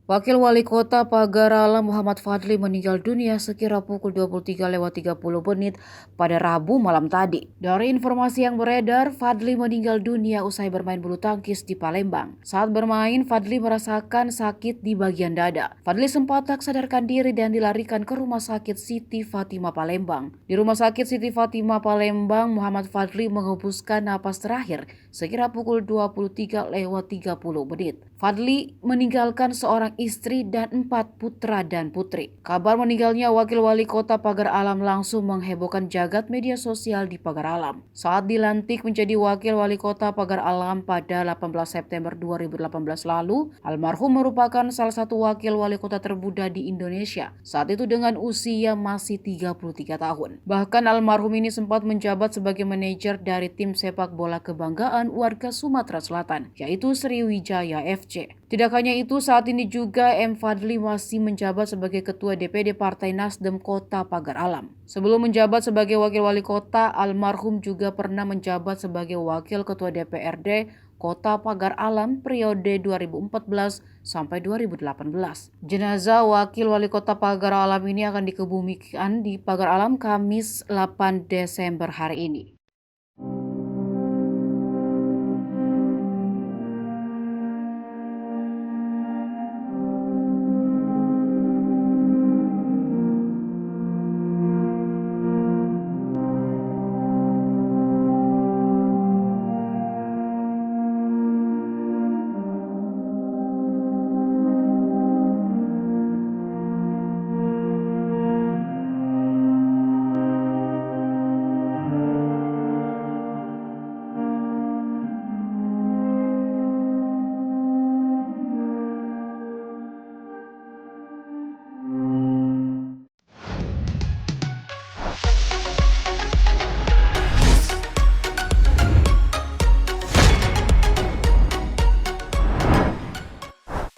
Wakil Wali Kota Pagar Alam Muhammad Fadli meninggal dunia sekira pukul 23.30 pada Rabu malam tadi. Dari informasi yang beredar, Fadli meninggal dunia usai bermain bulu tangkis di Palembang. Saat bermain, Fadli merasakan sakit di bagian dada. Fadli sempat tak sadarkan diri dan dilarikan ke Rumah Sakit Siti Fatimah Palembang. Di Rumah Sakit Siti Fatimah Palembang, Muhammad Fadli menghembuskan napas terakhir sekira pukul 23.30. Fadli meninggalkan seorang istri dan 4 putra dan putri. Kabar meninggalnya Wakil Wali Kota Pagar Alam langsung menghebohkan jagat media sosial di Pagar Alam. Saat dilantik menjadi Wakil Wali Kota Pagar Alam pada 18 September 2018 lalu, almarhum merupakan salah satu Wakil Wali Kota termuda di Indonesia. Saat itu dengan usia masih 33 tahun. Bahkan almarhum ini sempat menjabat sebagai manajer dari tim sepak bola kebanggaan warga Sumatera Selatan, yaitu Sriwijaya FC. Tidak hanya itu, saat ini juga M. Fadli masih menjabat sebagai Ketua DPD Partai Nasdem Kota Pagar Alam. Sebelum menjabat sebagai Wakil Wali Kota, almarhum juga pernah menjabat sebagai Wakil Ketua DPRD Kota Pagar Alam periode 2014 sampai 2018. Jenazah Wakil Wali Kota Pagar Alam ini akan dikebumikan di Pagar Alam Kamis 8 Desember hari ini.